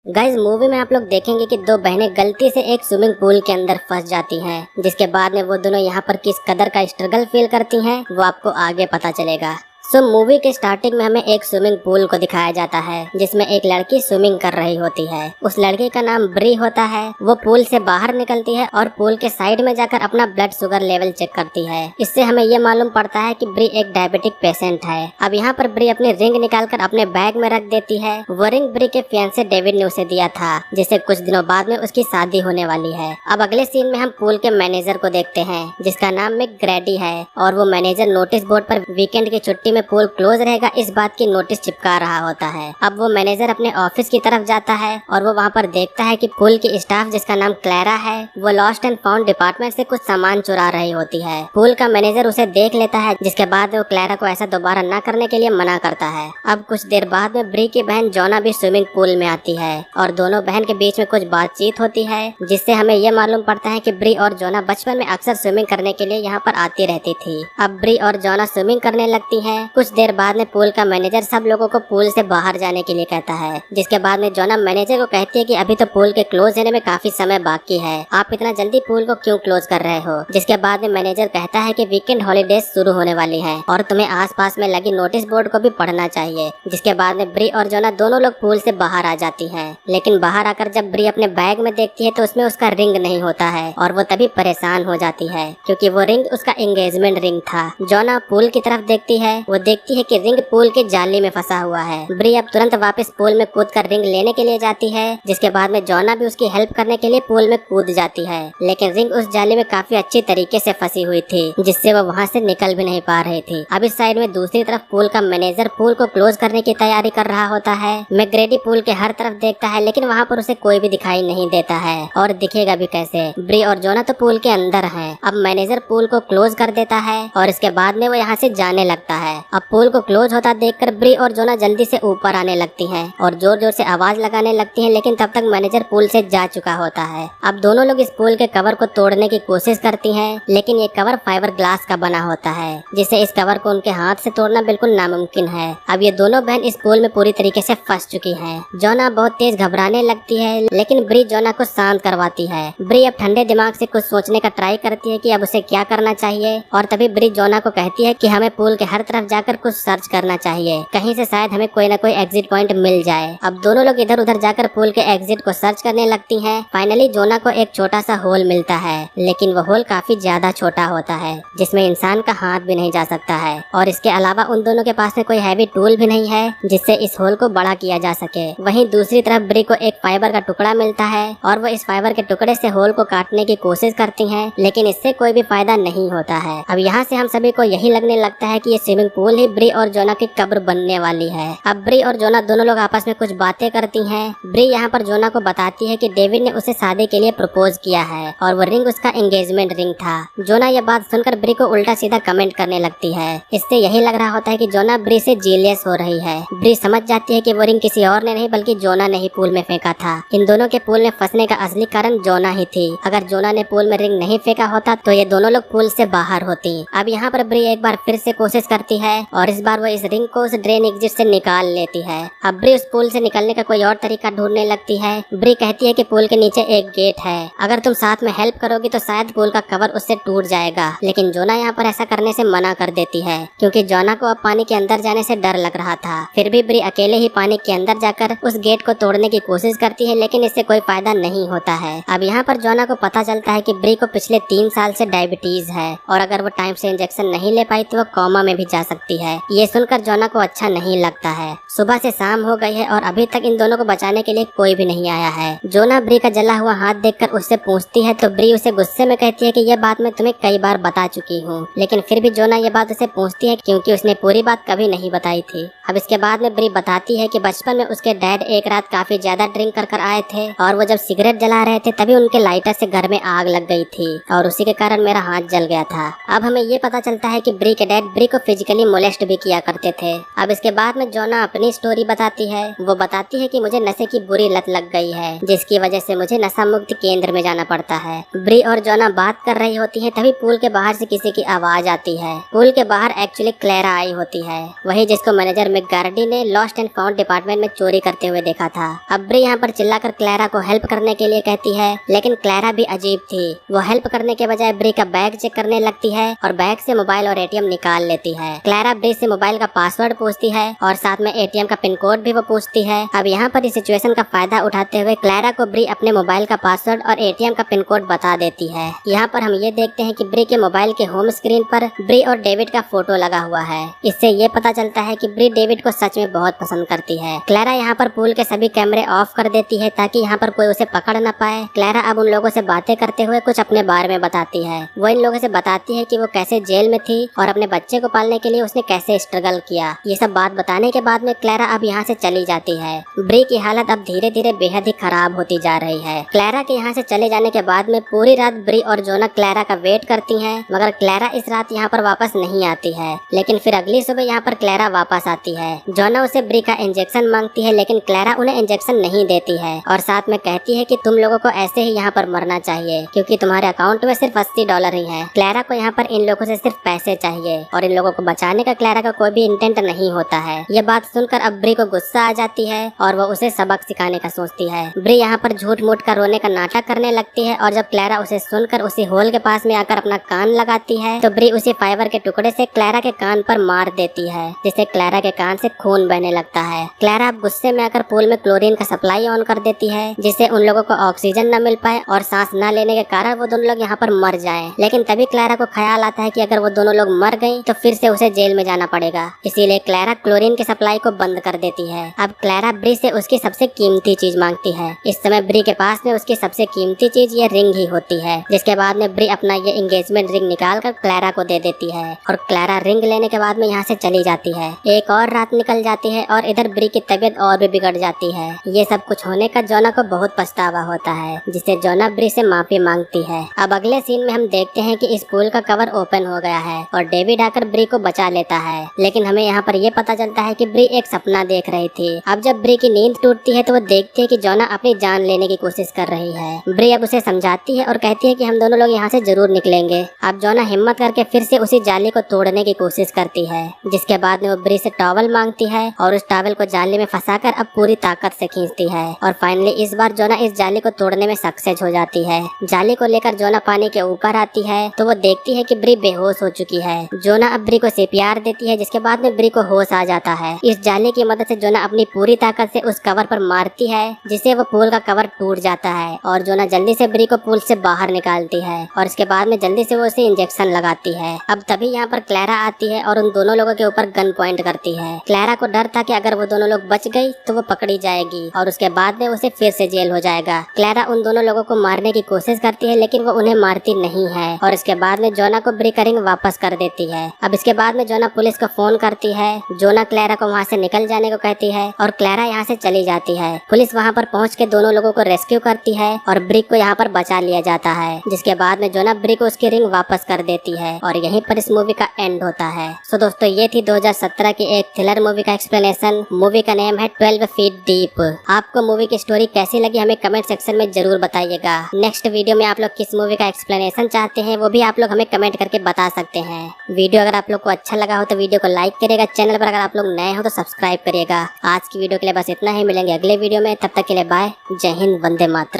Guys movie में आप लोग देखेंगे कि दो बहनें गलती से एक स्विमिंग पूल के अंदर फंस जाती हैं, जिसके बाद में वो दोनों यहाँ पर किस कदर का स्ट्रगल फील करती हैं वो आपको आगे पता चलेगा। मूवी के स्टार्टिंग में हमें एक स्विमिंग पूल को दिखाया जाता है जिसमें एक लड़की स्विमिंग कर रही होती है। उस लड़की का नाम ब्री होता है। वो पूल से बाहर निकलती है और पूल के साइड में जाकर अपना ब्लड शुगर लेवल चेक करती है। इससे हमें ये मालूम पड़ता है कि ब्री एक डायबिटिक पेशेंट है। अब यहाँ पर ब्री अपनी रिंग निकालकर अपने बैग में रख देती है। वो रिंग ब्री के फियांसे डेविड ने उसे दिया था, जिससे कुछ दिनों बाद में उसकी शादी होने वाली है। अब अगले सीन में हम पूल के मैनेजर को देखते हैं जिसका नाम मैकग्रैडी है, और वो मैनेजर नोटिस बोर्ड पर वीकेंड की छुट्टी में पूल क्लोज रहेगा इस बात की नोटिस चिपका रहा होता है। अब वो मैनेजर अपने ऑफिस की तरफ जाता है और वो वहाँ पर देखता है कि पूल की स्टाफ जिसका नाम क्लैरा है वो लॉस्ट एंड फाउंड डिपार्टमेंट से कुछ सामान चुरा रही होती है। पूल का मैनेजर उसे देख लेता है, जिसके बाद वो क्लैरा को ऐसा दोबारा न करने के लिए मना करता है। अब कुछ देर बाद में ब्री की बहन जोना भी स्विमिंग पूल में आती है और दोनों बहन के बीच में कुछ बातचीत होती है, जिससे हमें ये मालूम पड़ता है कि ब्री और जोना बचपन में अक्सर स्विमिंग करने के लिए यहाँ पर आती रहती थी। अब ब्री और जोना स्विमिंग करने लगती है। कुछ देर बाद में पूल का मैनेजर सब लोगों को पूल से बाहर जाने के लिए कहता है, जिसके बाद में जोना मैनेजर को कहती है कि अभी तो पूल के क्लोज होने में काफी समय बाकी है, आप इतना जल्दी पूल को क्यों क्लोज कर रहे हो। जिसके बाद में मैनेजर कहता है कि वीकेंड हॉलीडेज शुरू होने वाली है और तुम्हें आसपास में लगी नोटिस बोर्ड को भी पढ़ना चाहिए। जिसके बाद में ब्री और जोना दोनों लोग पूल से बाहर आ जाती है, लेकिन बाहर आकर जब ब्री अपने बैग में देखती है तो उसमें उसका रिंग नहीं होता है और वो तभी परेशान हो जाती है, क्योंकि वो रिंग उसका एंगेजमेंट रिंग था। जोना पूल की तरफ देखती है, वो देखती है कि रिंग पूल के जाली में फंसा हुआ है। ब्री अब तुरंत वापस पूल में कूदकर रिंग लेने के लिए जाती है, जिसके बाद में जोना भी उसकी हेल्प करने के लिए पूल में कूद जाती है, लेकिन रिंग उस जाली में काफी अच्छी तरीके से फंसी हुई थी, जिससे वो वहाँ से निकल भी नहीं पा रही थी। अब इस साइड में दूसरी तरफ पूल का मैनेजर पूल को क्लोज करने की तैयारी कर रहा होता है। मैकग्रैडी पूल के हर तरफ देखता है, लेकिन वहाँ पर उसे कोई भी दिखाई नहीं देता है, और दिखेगा भी कैसे। ब्री और जोना तो पूल के अंदर है। अब मैनेजर पूल को क्लोज कर देता है और इसके बाद में वो यहाँ से जाने लगता है। अब पूल को क्लोज होता देखकर ब्री और जोना जल्दी से ऊपर आने लगती हैं और जोर जोर से आवाज लगाने लगती हैं, लेकिन तब तक मैनेजर पूल से जा चुका होता है। अब दोनों लोग इस पूल के कवर को तोड़ने की कोशिश करती हैं, लेकिन ये कवर फाइबर ग्लास का बना होता है, जिससे इस कवर को उनके हाथ से तोड़ना बिल्कुल नामुमकिन है। अब ये दोनों बहन इस पूल में पूरी तरीके से फंस चुकी हैं। जोना बहुत तेज घबराने लगती है, लेकिन ब्री जोना को शांत करवाती है। ब्री अब ठंडे दिमाग से कुछ सोचने का ट्राई करती है कि अब उसे क्या करना चाहिए, और तभी ब्री जोना को कहती है कि हमें पूल के हर तरफ जाकर कुछ सर्च करना चाहिए, कहीं से शायद हमें कोई न कोई एग्जिट पॉइंट मिल जाए। अब दोनों लोग इधर उधर जाकर पूल के एग्जिट को सर्च करने लगती हैं। फाइनली जोना को एक छोटा सा होल मिलता है, लेकिन वो होल काफी ज्यादा छोटा होता है, जिसमें इंसान का हाथ भी नहीं जा सकता है, और इसके अलावा उन दोनों के पास में कोई हैवी टूल भी नहीं है जिससे इस होल को बड़ा किया जा सके। वहीं दूसरी तरफ ब्री को एक फाइबर का टुकड़ा मिलता है और वो इस फाइबर के टुकड़े से होल को काटने की कोशिश करती है, लेकिन इससे कोई भी फायदा नहीं होता है। अब यहाँ से हम सभी को यही लगने लगता है कि ये स्विमिंग पूल ही ब्री और जोना की कब्र बनने वाली है। अब ब्री और जोना दोनों लोग आपस में कुछ बातें करती हैं। ब्री यहाँ पर जोना को बताती है कि डेविड ने उसे शादी के लिए प्रपोज किया है और वो रिंग उसका एंगेजमेंट रिंग था। जोना ये बात सुनकर ब्री को उल्टा सीधा कमेंट करने लगती है। इससे यही लग रहा होता है कि जोना ब्री से जीलियस हो रही है। ब्री समझ जाती है कि वो रिंग किसी और ने नहीं बल्कि जोना ने ही पूल में फेंका था। इन दोनों के पूल में फंसने का असली कारण जोना ही थी। अगर जोना ने पूल में रिंग नहीं फेंका होता तो ये दोनों लोग पूल से बाहर होती। अब यहाँ पर ब्री एक बार फिर से कोशिश करती है और इस बार वो इस रिंग को उस ड्रेन एग्जिट से निकाल लेती है। अब ब्री उस पूल से निकलने का कोई और तरीका ढूंढने लगती है। ब्री कहती है कि पूल के नीचे एक गेट है, अगर तुम साथ में हेल्प करोगी तो शायद पूल का कवर उससे टूट जाएगा, लेकिन जोना यहाँ पर ऐसा करने से मना कर देती है, क्योंकि जोना को अब पानी के अंदर जाने से डर लग रहा था। फिर भी ब्री अकेले ही पानी के अंदर जाकर उस गेट को तोड़ने की कोशिश करती है, लेकिन इससे कोई फायदा नहीं होता है। अब यहाँ पर जोना को पता चलता है कि ब्री को पिछले 3 साल से डायबिटीज है और अगर वो टाइम से इंजेक्शन नहीं ले पाई तो वो कोमा में भी जा सकती है। ये सुनकर जोना को अच्छा नहीं लगता है। सुबह से शाम हो गई है और अभी तक इन दोनों को बचाने के लिए कोई भी नहीं आया है। जोना ब्री का जला हुआ हाथ देखकर उससे पूछती है तो ब्री उसे गुस्से में कहती है कि यह बात मैं तुम्हें कई बार बता चुकी हूँ, लेकिन फिर भी जोना ये बात उसे पूछती है क्योंकि उसने पूरी बात कभी नहीं बताई थी। अब इसके बाद में ब्री बताती है कि बचपन में उसके डैड एक रात काफी ज्यादा ड्रिंक कर आए थे और वो जब सिगरेट जला रहे थे तभी उनके लाइटर से घर में आग लग गई थी और उसी के कारण मेरा हाथ जल गया था। अब हमें ये पता चलता है कि ब्री के डैड ब्री को फिजिकली मोलेस्ट भी किया करते थे। अब इसके बाद में जोना अपनी स्टोरी बताती है। वो बताती है कि मुझे नशे की बुरी लत लग गई है, जिसकी वजह से मुझे नशा मुक्त केंद्र में जाना पड़ता है। ब्री और जोना बात कर रही होती है, तभी पूल के बाहर से किसी की आवाज आती है। पूल के बाहर एक्चुअली क्लेरा आई होती है, वही जिसको मैनेजर मैकगार्डी ने लॉस्ट एंड फाउंड डिपार्टमेंट में चोरी करते हुए देखा था। अब ब्री यहाँ पर चिल्लाकर क्लेरा को हेल्प करने के लिए कहती है, लेकिन क्लेरा भी अजीब थी। वो हेल्प करने के बजाय ब्री का बैग चेक करने लगती है और बैग से मोबाइल और एटीएम निकाल लेती है। क्लेरा ब्री से मोबाइल का पासवर्ड पूछती है और साथ में एटीएम का पिन कोड भी वो पूछती है। अब यहाँ पर इस सिचुएशन का फायदा उठाते हुए क्लेरा को ब्री अपने मोबाइल का पासवर्ड और एटीएम का पिन कोड बता देती है। यहाँ पर हम ये देखते हैं कि ब्री के मोबाइल के होम स्क्रीन पर ब्री और डेविड का फोटो लगा हुआ है। इससे ये पता चलता है कि ब्री डेविड को सच में बहुत पसंद करती है। क्लेरा यहाँ पर पूल के सभी कैमरे ऑफ कर देती है ताकि यहाँ पर कोई उसे पकड़ न पाए। क्लेरा अब उन लोगों से बातें करते हुए कुछ अपने बारे में बताती है। वो इन लोगों से बताती है कि वो कैसे जेल में थी और अपने बच्चे को पालने के लिए उसने कैसे स्ट्रगल किया। ये सब बात बताने के बाद में क्लेरा अब यहाँ से चली जाती है। ब्री की हालत अब धीरे धीरे बेहद ही खराब होती जा रही है। क्लेरा के यहाँ से चले जाने के बाद में पूरी रात ब्री और जोना क्लेरा का वेट करती हैं, मगर क्लेरा इस रात यहाँ पर वापस नहीं आती है। लेकिन फिर अगली सुबह यहाँ पर क्लेरा वापस आती है। जोना उसे ब्री का इंजेक्शन मांगती है, लेकिन क्लेरा उन्हें इंजेक्शन नहीं देती है और साथ में कहती है कि तुम लोगों को ऐसे ही यहाँ पर मरना चाहिए, क्योंकि तुम्हारे अकाउंट में सिर्फ $80 ही है। क्लेरा को यहाँ पर इन लोगों से सिर्फ पैसे चाहिए और इन लोगों को बचाने का क्लेरा का कोई भी इंटेंट नहीं होता है। ये बात सुनकर अब ब्री को गुस्सा आ जाती है और वो उसे सबक सिखाने का सोचती है। ब्री यहाँ पर झूठ मूठ कर रोने का नाटक करने लगती है और जब क्लेरा उसे सुनकर उसी होल के पास में आकर अपना कान लगाती है तो ब्री उसी फाइबर के टुकड़े से क्लेरा के कान पर मार देती है, जिससे क्लेरा के कान से खून बहने लगता है। क्लेरा अब गुस्से में आकर पूल में क्लोरीन का सप्लाई ऑन कर देती है, जिससे उन लोगों को ऑक्सीजन न मिल पाए और सांस न लेने के कारण वो दोनों लोग यहाँ पर मर जाएं। लेकिन तभी क्लेरा को ख्याल आता है कि अगर वो दोनों लोग मर गई तो फिर से उसे जेल में जाना पड़ेगा। इसीलिए क्लेरा क्लोरीन की सप्लाई को बंद कर देती है। अब क्लेरा ब्री से उसकी सबसे कीमती चीज मांगती है। इस समय ब्री के पास में उसकी सबसे कीमती चीज ये रिंग ही होती है, जिसके बाद में ब्री अपना ये एंगेजमेंट रिंग निकाल कर क्लेरा को दे देती है और क्लेरा रिंग लेने के बाद में यहाँ से चली जाती है। एक और रात निकल जाती है और इधर ब्री की तबीयत और भी बिगड़ जाती है। ये सब कुछ होने का जोना को बहुत पछतावा होता है, जिससे जोना ब्री से माफी मांगती है। अब अगले सीन में हम देखते हैं कि इस पूल का कवर ओपन हो गया है और डेविड आकर ब्री को बचा लेता है। लेकिन हमें यहाँ पर यह पता चलता है कि ब्री एक सपना देख रही थी। अब जब ब्री की नींद टूटती है तो वो देखती है कि जोना अपनी जान लेने की कोशिश कर रही है। ब्री अब उसे समझाती है और कहती है कि हम दोनों लोग यहाँ से जरूर निकलेंगे। अब जोना हिम्मत करके फिर से उसी जाली को तोड़ने की कोशिश करती है, जिसके बाद में वो ब्री से टॉवल मांगती है और उस टॉवल को जाली में फंसाकर अब पूरी ताकत से खींचती है और फाइनली इस बार जोना इस जाली को तोड़ने में सक्सेस हो जाती है। जाली को लेकर जोना पानी के ऊपर आती है तो वो देखती है कि ब्री बेहोश हो चुकी है। जोना अब ब्री को सीपीआर देती है, जिसके बाद में ब्री को होश आ जाता है। इस जाली की मदद से जोना अपनी पूरी ताकत से उस कवर पर मारती है, जिससे वो पूल का कवर टूट जाता है और जोना जल्दी से ब्री को पूल से बाहर निकालती है और इसके बाद में जल्दी से वो उसे इंजेक्शन लगाती है। अब तभी यहाँ पर क्लेरा आती है और उन दोनों लोगों के ऊपर गन पॉइंट करती है। क्लेरा को डर था कि अगर वो दोनों लोग बच गई तो वो पकड़ी जाएगी और उसके बाद में उसे फिर से जेल हो जाएगा। क्लेरा उन दोनों लोगों को मारने की कोशिश करती है, लेकिन वो उन्हें मारती नहीं है और इसके बाद में जोना को ब्री का रिंग वापस कर देती है। अब इसके बाद में जोना पुलिस को फोन करती है। जोना क्लेरा को वहाँ से निकल जाने को कहती है और क्लेरा यहाँ से चली जाती है। पुलिस वहाँ पर पहुँच के दोनों लोगों को रेस्क्यू करती है और ब्री को यहाँ पर बचा लिया जाता है, जिसके बाद में जोना ब्री को उसकी रिंग वापस कर देती है और यहीं पर इस मूवी का एंड होता है। सो दोस्तों, ये थी 2017 की एक थ्रिलर मूवी का एक्सप्लेनेशन। मूवी का नेम है 12 फीट डीप। आपको मूवी की स्टोरी कैसी लगी हमें कमेंट सेक्शन में जरूर बताइएगा। नेक्स्ट वीडियो में आप लोग किस मूवी का एक्सप्लेनेशन चाहते हैं वो भी आप लोग हमें कमेंट करके बता सकते हैं। वीडियो अगर आप लोग को अच्छा लगा हो तो वीडियो को लाइक करिएगा। चैनल पर अगर आप लोग नए हो तो सब्सक्राइब करिएगा। आज की वीडियो के लिए बस इतना ही, मिलेंगे अगले वीडियो में। तब तक के लिए बाय। जय हिंद, वंदे मातरम।